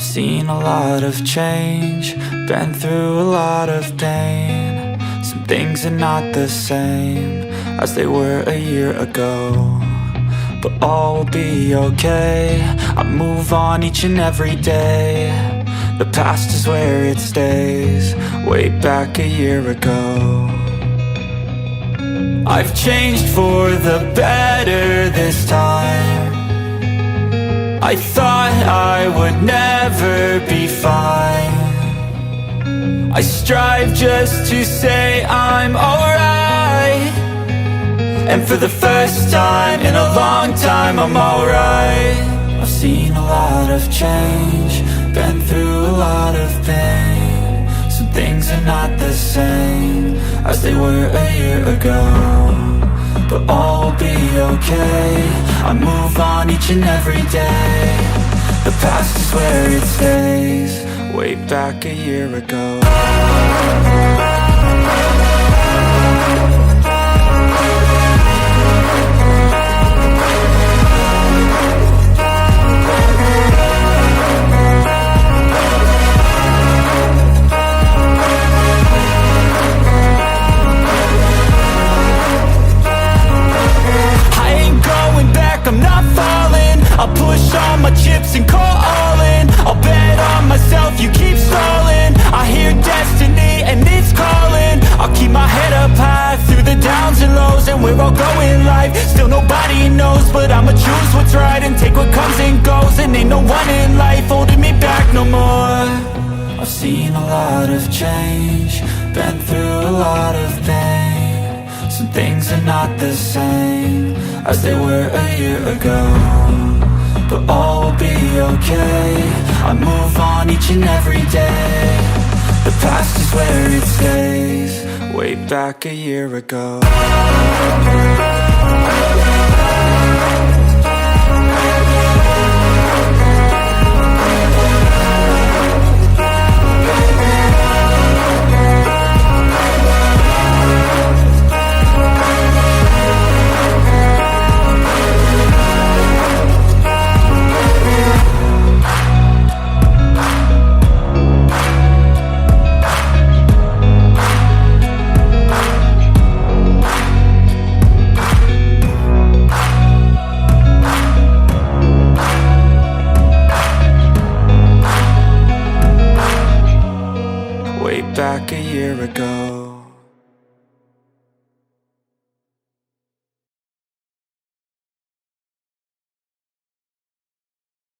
Seen a lot of change, been through a lot of pain. Some things are not the same as they were a year ago, but all will be okay. I move on each and every day. The past is where it stays, way back a year ago. I've changed for the better this time. I thought I would never be fine. I strive just to say I'm alright, and for the first time in a long time I'm alright. I've seen a lot of change, been through a lot of pain. Some things are not the same as they were a year ago, but all will be okay. I move on each and every day. The past is where it stays, way back a year ago. I'm not falling, I'll push all my chips and call all in. I'll bet on myself, you keep stalling. I hear destiny and it's calling. I'll keep my head up high through the downs and lows, and we're all going life. Still nobody knows, but I'ma choose what's right and take what comes and goes. And ain't no one in life holding me back no more. I've seen a lot of change, been through a lot of pain. Some things are not the same as they were a year ago, but all will be okay. I move on each and every day. The past is where it stays, way back a year ago. Back a year ago.